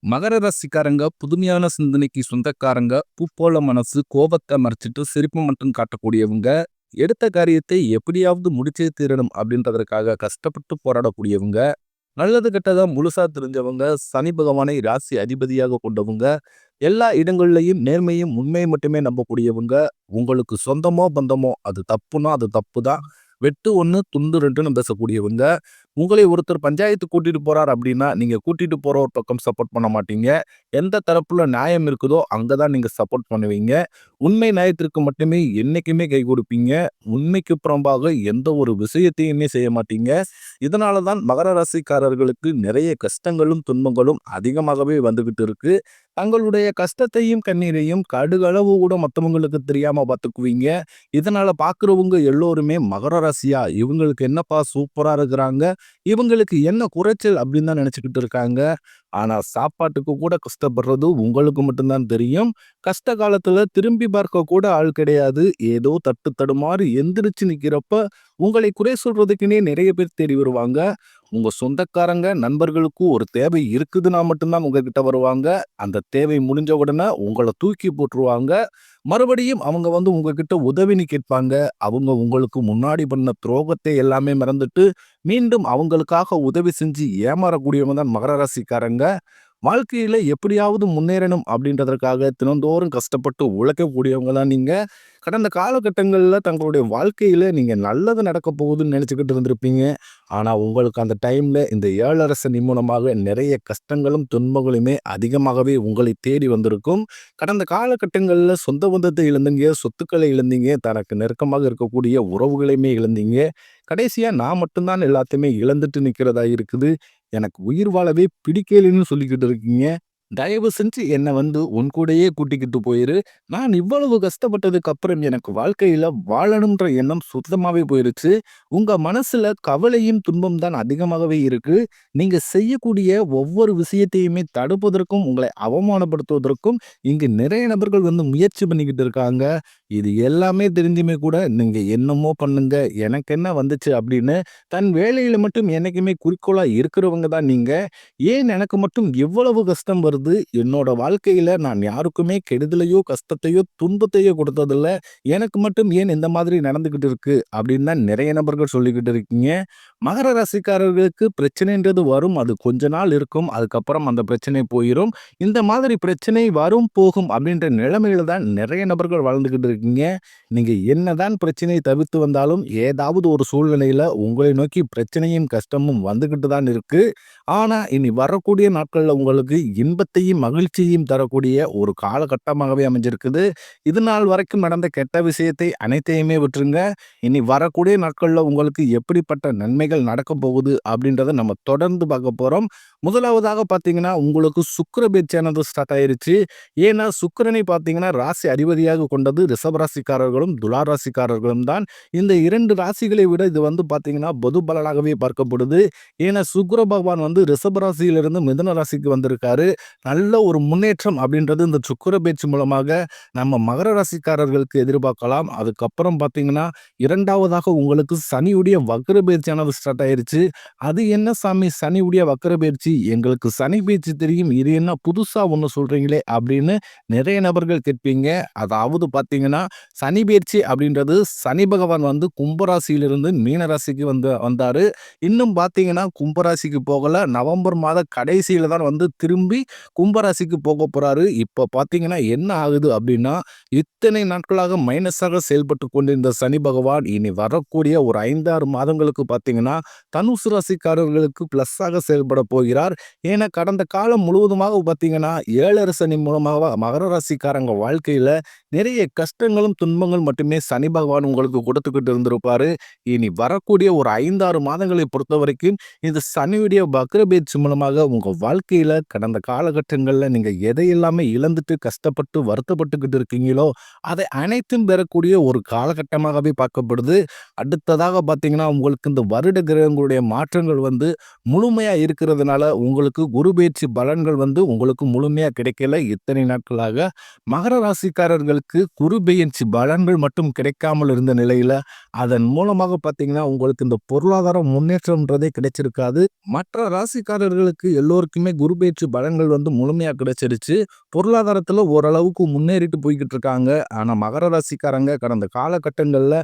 மகர ராசிக்காரங்க புதுமையான சிந்தனைக்கு சொந்தக்காரங்க, பூ போல மனசு, கோபத்தை மறைச்சிட்டு சிரிப்பு மட்டும் காட்டக்கூடியவங்க, எடுத்த காரியத்தை எப்படியாவது முடிச்சே தீரணும் அப்படின்றதற்காக கஷ்டப்பட்டு போராடக்கூடியவங்க, நல்லது கெட்டதா முழுசா தெரிஞ்சவங்க, சனி பகவானை ராசி அதிபதியாக கொண்டவங்க, எல்லா இடங்கள்லையும் நேர்மையும் உண்மையை மட்டுமே நம்பக்கூடியவங்க, உங்களுக்கு சொந்தமோ பந்தமோ அது தப்புனா அது தப்பு தான், வெட்டு ஒன்று துண்டு ரெண்டுன்னு பேசக்கூடியவங்க, உங்களை ஒருத்தர் பஞ்சாயத்து கூட்டிட்டு போறார் அப்படின்னா நீங்க கூட்டிட்டு போற ஒரு பக்கம் சப்போர்ட் பண்ண மாட்டீங்க. எந்த தரப்புல நியாயம் இருக்குதோ அங்கதான் நீங்க சப்போர்ட் பண்ணுவீங்க. உண்மை நியாயத்திற்கு மட்டுமே என்னைக்குமே கை கொடுப்பீங்க. உண்மைக்கு புறம்பாக எந்த ஒரு விஷயத்தையுமே செய்ய மாட்டீங்க. இதனாலதான் மகர ராசிக்காரர்களுக்கு நிறைய கஷ்டங்களும் துன்பங்களும் அதிகமாகவே வந்துகிட்டு இருக்கு. தங்களுடைய கஷ்டத்தையும் கண்ணீரையும் கடுகளவு கூட மற்றவங்களுக்கு தெரியாம பார்த்துக்குவீங்க. இதனால பாக்குறவங்க எல்லோருமே மகர ராசியா இவங்களுக்கு என்னப்பா சூப்பரா இருக்கிறாங்க, இவங்களுக்கு என்ன குறைச்சல் அப்படின்னு தான் நினைச்சுக்கிட்டு இருக்காங்க. ஆனா சாப்பாட்டுக்கு கூட கஷ்டப்படுறது உங்களுக்கு மட்டும்தான் தெரியும். கஷ்ட காலத்துல திரும்பி பார்க்க கூட ஆள் கிடையாது. ஏதோ தட்டு தடுமாறி எந்திரிச்சு நிக்கிறப்ப உங்களை குறை சொல்றதுக்குன்னே நிறைய பேர் தேடி வருவாங்க. உங்க சொந்தக்காரங்க நண்பர்களுக்கு ஒரு தேவை இருக்குதுன்னா மட்டும்தான் உங்ககிட்ட வருவாங்க. அந்த தேவை முடிஞ்ச உடனே உங்களை தூக்கி போட்டுருவாங்க. மறுபடியும் அவங்க உங்ககிட்ட உதவின்னு கேட்பாங்க. அவங்க உங்களுக்கு முன்னாடி பண்ண துரோகத்தை எல்லாமே மறந்துட்டு மீண்டும் அவங்களுக்காக உதவி செஞ்சு ஏமாறக்கூடியவங்க தான் மகர ராசிக்காரங்க. வாழ்க்கையில எப்படியாவது முன்னேறணும் அப்படின்றதற்காக தினந்தோறும் கஷ்டப்பட்டு உழைக்கக்கூடியவங்க தான் நீங்க. கடந்த காலகட்டங்கள்ல தங்களுடைய வாழ்க்கையில நீங்க நல்லது நடக்க போகுதுன்னு நினைச்சுக்கிட்டு இருந்திருப்பீங்க. ஆனா உங்களுக்கு அந்த டைம்ல இந்த ஏழரை சனி மூலமாக நிறைய கஷ்டங்களும் துன்பங்களுமே அதிகமாகவே உங்களை தேடி வந்திருக்கும். கடந்த காலகட்டங்கள்ல சொந்த பந்தத்தை இழந்தீங்க, சொத்துக்களை இழந்தீங்க, தனக்கு நெருக்கமாக இருக்கக்கூடிய உறவுகளையுமே இழந்தீங்க. கடைசியா நான் மட்டும்தான் எல்லாத்தையுமே இழந்துட்டு நிக்கிறதா இருக்குது. எனக்கு உயிர் வாழவே பிடிக்கலைன்னு சொல்லிக்கிட்டு இருக்கீங்க. தயவு செஞ்சு என்ன உன் கூடயே கூட்டிக்கிட்டு போயிரு. நான் இவ்வளவு கஷ்டப்பட்டதுக்கு அப்புறம் எனக்கு வாழ்க்கையில வாழணும்ன்ற எண்ணம் சுத்தமாவே போயிருச்சு. உங்க மனசுல கவலையும் துன்பம் தான் அதிகமாகவே இருக்கு. நீங்க செய்யக்கூடிய ஒவ்வொரு விஷயத்தையுமே தடுப்பதற்கும், உங்களை அவமானப்படுத்துவதற்கும் இங்கு நிறைய நபர்கள் முயற்சி பண்ணிக்கிட்டு இருக்காங்க. இது எல்லாமே தெரிஞ்சுமே கூட நீங்க என்னமோ பண்ணுங்க, எனக்கு என்ன வந்துச்சு அப்படின்னு தன் வேலையில மட்டும் என்னைக்குமே குறிக்கோளா இருக்கிறவங்க தான் நீங்க. ஏன் எனக்கு மட்டும் இவ்வளவு கஷ்டம் வருது? என்னோட வாழ்க்கையில நான் யாருக்குமே கெடுதலையோ, கஷ்டத்தையோ, துன்பத்தையோ கொடுத்ததில்ல. எனக்கு மட்டும் ஏன் இந்த மாதிரி நடந்துகிட்டு இருக்கு? அப்படின்னு தான் நிறைய நபர்கள் சொல்லிக்கிட்டு இருக்கீங்க. மகர ராசிக்காரர்களுக்கு பிரச்சனைன்றது வரும். அது கொஞ்ச நாள் இருக்கும். அதுக்கப்புறம் அந்த பிரச்சனை போயிரும். இந்த மாதிரி பிரச்சனை வரும், போகும் அப்படின்ற நிலைமையில தான் நிறைய நபர்கள் வாழ்ந்துகிட்டு இருக்கீங்க. நீங்க என்னதான் பிரச்சனையை தவிர்த்து வந்தாலும் ஏதாவது ஒரு சூழ்நிலையில உங்களை நோக்கி பிரச்சனையும் கஷ்டமும் வந்துகிட்டு தான் இருக்கு. ஆனா இனி வரக்கூடிய நாட்கள்ல உங்களுக்கு இன்பத்தையும் மகிழ்ச்சியையும் தரக்கூடிய ஒரு காலகட்டமாகவே அமைஞ்சிருக்குது. இது நாள் வரைக்கும் நடந்த கெட்ட விஷயத்தை அனைத்தையுமே விட்டுருங்க. இனி வரக்கூடிய நாட்கள்ல உங்களுக்கு எப்படிப்பட்ட நன்மைகள் நடக்க போகுது அப்படின்றத நம்ம தொடர்ந்து பார்க்க போறோம். முதலாவதாக பார்த்தீங்கன்னா உங்களுக்கு சுக்கிர பேச்சானது ஸ்டார்ட் ஆயிருச்சு. ஏன்னா சுக்கிரனை பார்த்தீங்கன்னா ராசி அதிபதியாக கொண்டது ரிஷபராசிக்காரர்களும் துலா ராசிக்காரர்களும் தான். இந்த 2 ராசிகளை விட இது பார்த்தீங்கன்னா பொது பலனாகவே பார்க்கப்படுது. ஏன்னா சுக்கிர பகவான் ரிஷபராசியிலிருந்து மிதுன ராசிக்கு வந்திருக்காரு. நல்ல ஒரு முன்னேற்றம் அப்படின்றது இந்த சுக்கிர பேச்சு மூலமாக நம்ம மகர ராசிக்காரர்களுக்கு எதிர்பார்க்கலாம். அதுக்கப்புறம் பார்த்தீங்கன்னா 2வதாக உங்களுக்கு சனியுடைய வக்ர பயிற்சியானது ஸ்டார்ட் ஆயிருச்சு. அது என்ன சாமி சனியுடைய வக்ர பயிற்சி? எங்களுக்கு சனி பயிற்சி தெரியும். இது என்ன புதுசா ஒண்ணு சொல்றீங்களே அப்படின்னு நிறைய நபர்கள் கேட்பீங்க. அதாவது பார்த்தீங்கன்னா சனி பயிற்சி அப்படின்றது சனி பகவான் கும்பராசியிலிருந்து மீன ராசிக்கு வந்தாரு. இன்னும் பார்த்தீங்கன்னா கும்பராசிக்கு போகல. நவம்பர் மாத கடைசியில தான் திரும்பி கும்பராசிக்கு போக போறாரு. இப்ப பார்த்தீங்கன்னா என்ன ஆகுது அப்படின்னா, இத்தனை நாட்களாக மைனஸாக செயல்பட்டு கொண்டிருந்த சனி பகவான் இனி வரக்கூடிய ஒரு 5, 6 மாதங்களுக்கு பார்த்தீங்கன்னா தனுசு ராசிக்காரர்களுக்கு பிளஸ்ஸாக செயல்பட போகிறார். ஏன்னா கடந்த காலம் முழுவதுமாக பார்த்தீங்கன்னா 7 சனி மூலமாக மகர ராசிக்காரங்க வாழ்க்கையில நிறைய கஷ்டங்களும் துன்பங்கள் மட்டுமே சனி பகவான் உங்களுக்கு கொடுத்துக்கிட்டு இருந்திருப்பாரு. இனி வரக்கூடிய ஒரு 5, 6 மாதங்களை பொறுத்த வரைக்கும் இந்த சனியுடைய வக்ர பயிற்சி மூலமாக உங்க வாழ்க்கையில கடந்த காலகட்டங்கள்ல நீங்க எதையெல்லாமே இழந்துட்டு கஷ்டப்பட்டு வருத்தப்பட்டுக்கிட்டு இருக்கீங்களோ அதை அனைத்தும் பெறக்கூடிய ஒரு காலகட்டமாகவே பார்க்கப்படுது. அடுத்ததாக பார்த்தீங்கன்னா உங்களுக்கு இந்த வருட கிரகங்களுடைய மாற்றங்கள் முழுமையா இருக்கிறதுனால உங்களுக்கு குரு பயிற்சி பலன்கள் உங்களுக்கு முழுமையா கிடைக்கல. இத்தனை நாட்களாக மகர ராசிக்காரர்களுக்கு குரு பயிற்சி பலன்கள் மட்டும் கிடைக்காமல் இருந்த நிலையில அதன் மூலமாக பார்த்தீங்கன்னா உங்களுக்கு இந்த பொருளாதார முன்னேற்றம்ன்றதே கிடைச்சிருக்காது. மற்ற ராசிக்காரர்களுக்கு எல்லோருக்குமே குரு பயிற்சி பலன்கள் அப்படின்றது முழுமையா கிடைச்சிருச்சு. பொருளாதாரத்துல ஓரளவுக்கு முன்னேறிட்டு போய்க்கிட்டு இருக்காங்க. ஆனா மகர ராசிக்காரங்க கடந்த காலகட்டங்கள்ல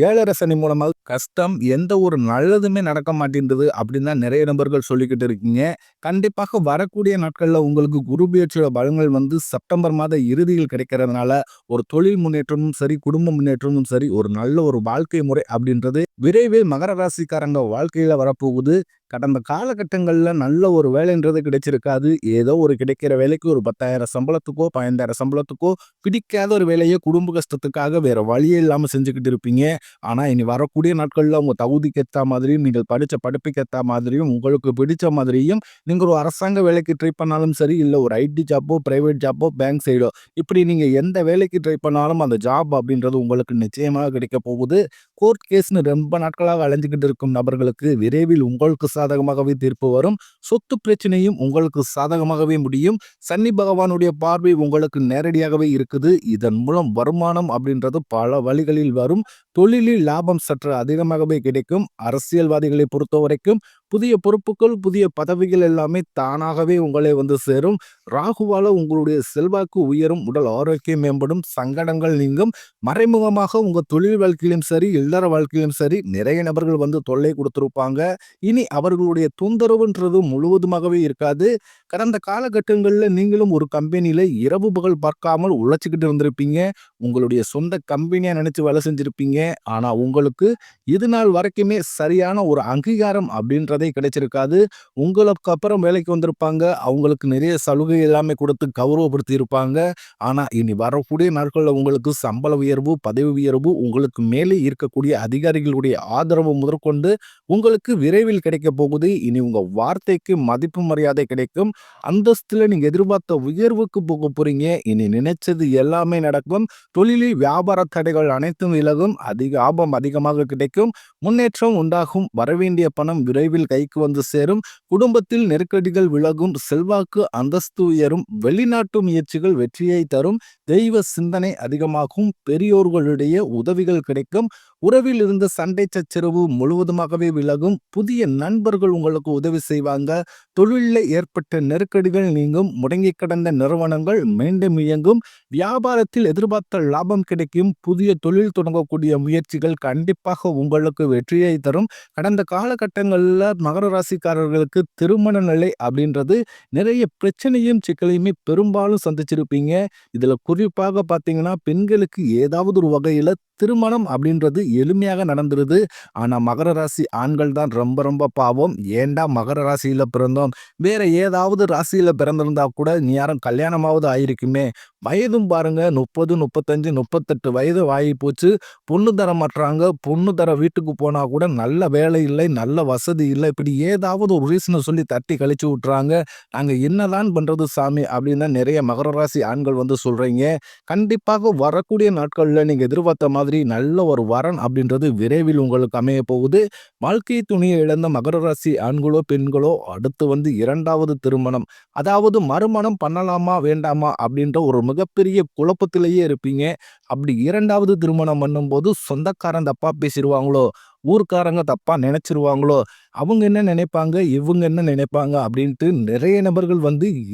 7 சனி மூலமா கஷ்டம், எந்த ஒரு நல்லதுமே நடக்க மாட்டேன்றது அப்படின்னு தான் நிறைய நபர்கள் சொல்லிக்கிட்டு இருக்கீங்க. கண்டிப்பாக வரக்கூடிய நாட்கள்ல உங்களுக்கு குரு பெயர்ச்சியோட பலன்கள் செப்டம்பர் மாத இறுதியில் கிடைக்கிறதுனால ஒரு தொழில் முன்னேற்றமும் சரி, குடும்ப முன்னேற்றமும் சரி, ஒரு நல்ல ஒரு வாழ்க்கை முறை அப்படின்றது விரைவில் மகர ராசிக்காரங்க வாழ்க்கையில வரப்போகுது. கடந்த காலகட்டங்கள்ல நல்ல ஒரு வேலைன்றது கிடைச்சிருக்காது. ஏதோ ஒரு கிடைக்கிற வேலைக்கு ஒரு 10,000 சம்பளத்துக்கோ, 15,000 சம்பளத்துக்கோ பிடிக்காத ஒரு வேலைய குடும்ப கஷ்டத்துக்காக வேற வழியே இல்லாம செஞ்சுக்கிட்டு இருப்பீங்க. ஆனா இனி வரக்கூடிய நாட்கள்ல உங்க தகுதிக்கு ஏத்தா மாதிரியும், நீங்கள் படிச்ச படிப்புக்கு ஏத்தா மாதிரியும், உங்களுக்கு பிடிச்ச மாதிரியும் நீங்க ஒரு அரசாங்க வேலைக்கு ட்ரை பண்ணாலும் சரி, இல்ல ஒரு ஐடி ஜாப்போ, பிரைவேட் ஜாப்போ, பேங்க் சைடோ இப்படி நீங்க எந்த வேலைக்கு ட்ரை பண்ணாலும் அந்த ஜாப் அப்படின்றது உங்களுக்கு நிச்சயமாக கிடைக்க போகுது. கோர்ட் கேஸ்ன்னு ரொம்ப நாட்களாக அலைஞ்சுகிட்டு இருக்கும் நபர்களுக்கு விரைவில் உங்களுக்கு சாதகமாகவே தீர்ப்பு வரும். சொத்து பிரச்சனையும் உங்களுக்கு சாதகமாகவே முடியும். சனி பகவானுடைய பார்வை உங்களுக்கு நேரடியாகவே இருக்குது. இதன் மூலம் வருமானம் அப்படின்றது பல வழிகளில் வரும். தொழிலில் லாபம் சற்று அதிகமாகவே கிடைக்கும். அரசியல்வாதிகளை பொறுத்தவரைக்கும் புதிய பொறுப்புகள், புதிய பதவிகள் எல்லாமே தானாகவே உங்களை சேரும். ராகுவால உங்களுடைய செல்வாக்கு உயரும், உடல் ஆரோக்கியம் மேம்படும், சங்கடங்கள் நீங்கும். மறைமுகமாக உங்க தொழில் வாழ்க்கையிலும் சரி, இல்லற வாழ்க்கையிலும் சரி நிறைய நபர்கள் தொல்லை கொடுத்திருப்பாங்க. இனி அவர்களுடைய தொந்தரவுன்றது முழுவதுமாகவே இருக்காது. கடந்த காலகட்டங்கள்ல நீங்களும் ஒரு கம்பெனியில இரவு பகல் பார்க்காமல் உழைச்சிக்கிட்டு இருந்திருப்பீங்க. உங்களுடைய சொந்த கம்பெனியா நினைச்சு வேலை செஞ்சிருப்பீங்க. ஆனா உங்களுக்கு இது நாள் வரைக்குமே சரியான ஒரு அங்கீகாரம் அப்படின்றதே கிடைச்சிருக்காது. உங்களுக்கு அப்புறம் வேலைக்கு வந்திருப்பாங்க. அவங்களுக்கு நிறைய சலுகை எல்லாமே கொடுத்து கௌரவப்படுத்தி இருப்பாங்க. ஆனா இனி வரக்கூடிய நாட்கள்ல உங்களுக்கு சம்பள உயர்வு, பதவி உயர்வு, உங்களுக்கு மேலே இருக்கக்கூடிய அதிகாரிகளுடைய ஆதரவு முதற்கொண்டு உங்களுக்கு விரைவில் கிடைக்க போகுது. இனி உங்க வார்த்தைக்கு மதிப்பு மரியாதை கிடைக்கும். அந்தஸ்துல நீங்க எதிர்பார்த்த உயர்வுக்கு போக போறீங்க. இனி நினைச்சது எல்லாமே நடக்கும். தொழிலில் வியாபார தடைகள் அனைத்தும் விலகும். அதிக லாபம் அதிகமாக கிடைக்கும். முன்னேற்றம் உண்டாகும். வரவேண்டிய பணம் விரைவில் கைக்கு சேரும். குடும்பத்தில் நெருக்கடிகள் விலகும். செல்வாக்கு அந்தஸ்து உயரும். வெளிநாட்டு முயற்சிகள் வெற்றியை தரும். தெய்வ சிந்தனை அதிகமாகும். பெரியோர்களுடைய உதவிகள் கிடைக்கும். உறவில் இருந்த சண்டை சச்சரவு முழுவதுமாகவே விலகும். புதிய நண்பர்கள் உங்களுக்கு உதவி செய்வாங்க. தொழிலில் ஏற்பட்ட நெருக்கடிகள் நீங்கும். முடங்கி கிடந்த நிறுவனங்கள் மீண்டும் இயங்கும். வியாபாரத்தில் எதிர்பார்த்த லாபம் கிடைக்கும். புதிய தொழில் தொடங்கக்கூடிய முயற்சிகள் கண்டிப்பாக உங்களுக்கு வெற்றியை தரும். கடந்த காலகட்டங்களில் மகர ராசிக்காரர்களுக்கு திருமண நிலை அப்படின்றது நிறைய பிரச்சனையும் சிக்கலையுமே பெரும்பாலும் சந்திச்சிருப்பீங்க. இதுல குறிப்பாக பார்த்தீங்கன்னா பெண்களுக்கு ஏதாவது ஒரு வகையில திருமணம் அப்படின்றது எளிமையாக நடந்துருது. ஆனா மகர ராசி ஆண்கள் தான் ரொம்ப ரொம்ப பாவம். ஏன்டா மகர ராசியில பிறந்தோம், வேற ஏதாவது ராசியில பிறந்திருந்தா கூட யாரும் கல்யாணமாவது ஆயிருக்குமே. வயதும் பாருங்க 30, 35, 38 வயது ஆகி போச்சு. பொண்ணு தர மாட்றாங்க. பொண்ணு தர வீட்டுக்கு போனா கூட நல்ல வேலை இல்லை, நல்ல வசதி இல்லை. இப்படி ஏதாவது ஒரு ரீசனை சொல்லி தட்டி கழிச்சு விட்டுறாங்க. நாங்க என்னதான் பண்றது சாமி அப்படின்னு தான் நிறைய மகர ராசி ஆண்கள் சொல்றீங்க. கண்டிப்பாக வரக்கூடிய நாட்கள்ல நீங்க எதிர்பார்த்த மாதிரி நல்ல ஒரு வரன் அப்படின்றது விரைவில் உங்களுக்கு அமைய போகுது. வாழ்க்கை துணியை இழந்த மகர ராசி ஆண்களோ பெண்களோ அடுத்து 2வது திருமணம், அதாவது மறுமணம் பண்ணலாமா வேண்டாமா அப்படின்ற ஒரு மிகப்பெரிய குழப்பத்திலேயே இருப்பீங்க. அப்படி 2வது திருமணம் பண்ணும்போது சொந்தக்காரன் தப்பா பேசிடுவாங்களோ, ஊர்க்காரங்க தப்பா நினைச்சிருவாங்களோ, அவங்க என்ன நினைப்பாங்க, இவங்க என்ன நினைப்பாங்க அப்படின்ட்டு நிறைய நபர்கள்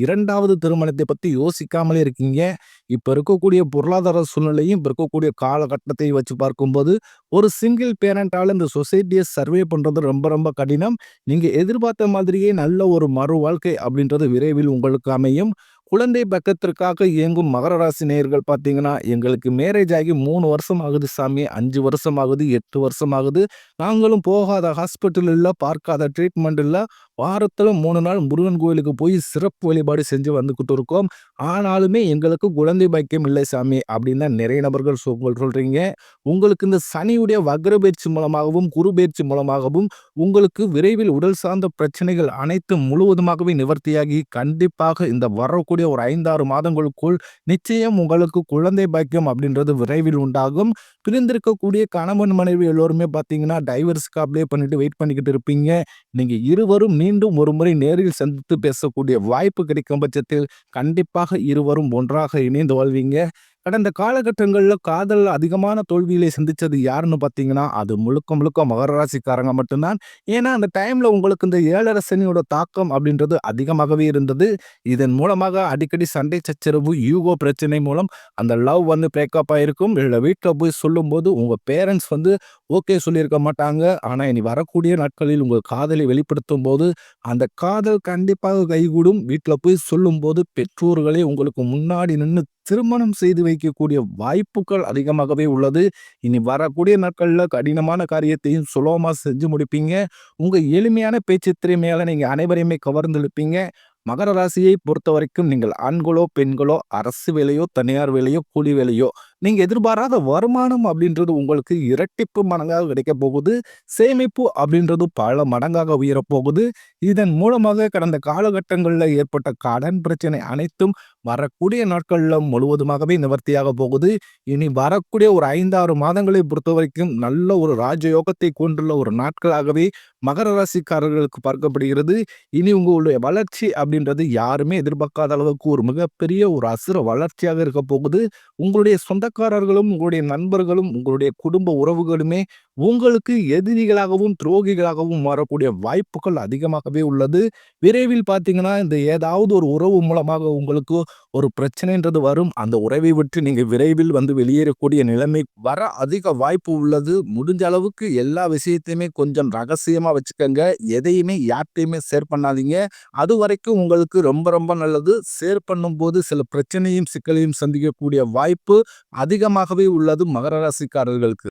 2வது திருமணத்தை பத்தி யோசிக்காமலே இருக்கீங்க. இப்ப இருக்கக்கூடிய பொருளாதார சூழ்நிலையும், இப்ப இருக்கக்கூடிய காலகட்டத்தை வச்சு பார்க்கும்போது, ஒரு சிங்கிள் பேரண்டால இந்த சொசைட்டியை சர்வே பண்றது ரொம்ப ரொம்ப கடினம். நீங்க எதிர்பார்த்த மாதிரியே நல்ல ஒரு மறு வாழ்க்கை அப்படின்றது விரைவில் உங்களுக்கு அமையும். குழந்தை பக்கத்திற்காக இயங்கும் மகர ராசி நேயர்கள் பார்த்தீங்கன்னா, எங்களுக்கு மேரேஜ் ஆகி 3 வருஷம் ஆகுது சாமி, 5 வருஷம் ஆகுது, 8 வருஷம் ஆகுது. நாங்களும் போகாத ஹாஸ்பிட்டல் இல்ல, பார்க்காத ட்ரீட்மெண்ட் இல்ல. வாரத்துல 3 நாள் முருகன் கோயிலுக்கு போய் சிறப்பு வழிபாடு செஞ்சு வந்துகிட்டு இருக்கோம். ஆனாலுமே எங்களுக்கு குழந்தை பாக்கியம் இல்லை சாமி அப்படின்னு தான் நிறைய நபர்கள் சொல்றீங்க. உங்களுக்கு இந்த சனியுடைய வக்ர பயிற்சி மூலமாகவும், குரு பயிற்சி மூலமாகவும் உங்களுக்கு விரைவில் உடல் சார்ந்த பிரச்சனைகள் அனைத்தும் முழுவதுமாகவே நிவர்த்தியாகி கண்டிப்பாக இந்த வரக்கூடிய ஒரு 5, 6 மாதங்களுக்குள் நிச்சயம் உங்களுக்கு குழந்தை பாக்கியம் அப்படின்றது விரைவில் உண்டாகும். பிரிந்திருக்கக்கூடிய கணவன் மனைவி எல்லோருமே பார்த்தீங்கன்னா டைவர்ஸ்க்கு அப்ளை பண்ணிட்டு வெயிட் பண்ணிக்கிட்டு இருப்பீங்க. நீங்க இருவரும் மீண்டும் ஒரு முறை நேரில் சந்தித்து பேசக்கூடிய வாய்ப்பு கிடைக்கும் பட்சத்தில் கண்டிப்பாக இருவரும் ஒன்றாக இணைந்து வாழ்வீங்க. கடந்த காலகட்டங்கள்ல காதல்ல அதிகமான தோல்விகளை சந்திச்சது யாருன்னு பார்த்தீங்கன்னா, அது முழுக்க முழுக்க மகர ராசிக்காரங்க மட்டும்தான். ஏன்னா, அந்த டைம்ல உங்களுக்கு இந்த 7 சனியோட தாக்கம் அப்படின்றது அதிகமாகவே இருந்தது. இதன் மூலமாக அடிக்கடி சண்டை சச்சரவு, ஈகோ பிரச்சனை மூலம் அந்த லவ் வந்து பிரேக்கப் ஆயிருக்கும். இல்ல வீட்ல போய் சொல்லும்போது உங்க பேரண்ட்ஸ் வந்து ஓகே சொல்லியிருக்க மாட்டாங்க. ஆனா, இனி வரக்கூடிய நாட்களில் உங்கள் காதலை வெளிப்படுத்தும்போது, அந்த காதல் கண்டிப்பாக கைகூடும். வீட்ல போய் சொல்லும்போது பெற்றோர்களே உங்களுக்கு முன்னாடி நின்னு திருமணம் செய்து வைக்கக்கூடிய வாய்ப்புகள் அதிகமாகவே உள்ளது. இனி வரக்கூடிய நாட்கள்ல கடினமான காரியத்தையும் சுலபமா செஞ்சு முடிப்பீங்க. உங்க எளிமையான பேச்சு திறமையால நீங்க அனைவரையுமே கவர்ந்திழுப்பீங்க. மகர ராசியை பொறுத்தவரைக்கும் நீங்கள் ஆண்களோ, பெண்களோ, அரசு வேலையோ, தனியார் வேலையோ, கூலி வேலையோ, நீங்க எதிர்பாராத வருமானம் அப்படின்றது உங்களுக்கு இரட்டிப்பு மடங்காக கிடைக்கப் போகுது. சேமிப்பு அப்படின்றது பல மடங்காக உயரப் போகுது. இதன் மூலமாக கடந்த காலகட்டங்கள்ல ஏற்பட்ட கடன் பிரச்சனை அனைத்தும் வரக்கூடிய நாட்கள்ல முழுவதுமாகவே நிவர்த்தியாக போகுது. இனி வரக்கூடிய ஒரு 5, 6 மாதங்களை பொறுத்தவரைக்கும் நல்ல ஒரு ராஜயோகத்தை கொண்டுள்ள ஒரு நாட்களாகவே மகர ராசிக்காரர்களுக்கு பார்க்கப்படுகிறது. இனி உங்களுடைய வளர்ச்சி அப்படின்றது யாருமே எதிர்பார்க்காத அளவுக்கு ஒரு மிகப்பெரிய ஒரு அசுர வளர்ச்சியாக இருக்க போகுது. உங்களுடைய சொந்தக்காரர்களும், உங்களுடைய நண்பர்களும், உங்களுடைய குடும்ப உறவுகளுமே உங்களுக்கு எதிரிகளாகவும், துரோகிகளாகவும் மாறக்கூடிய வாய்ப்புகள் அதிகமாகவே உள்ளது. விரைவில் பார்த்தீங்கன்னா, இந்த ஏதாவது ஒரு உறவு மூலமாக உங்களுக்கு ஒரு பிரச்சனைன்றது வரும். அந்த உறவை விட்டு நீங்க விரைவில் வந்து வெளியேறக்கூடிய நிலைமை வர அதிக வாய்ப்பு உள்ளது. முடிஞ்ச அளவுக்கு எல்லா விஷயத்தையுமே கொஞ்சம் ரகசியமா வச்சுக்கங்க. எதையுமே யார்ட்டயுமே ஷேர் பண்ணாதீங்க. அதுவரைக்கும் உங்களுக்கு ரொம்ப ரொம்ப நல்லது. ஷேர் பண்ணும்போது சில பிரச்சனையும், சிக்கலையும் சந்திக்கக்கூடிய வாய்ப்பு அதிகமாகவே உள்ளது மகர ராசிக்காரர்களுக்கு.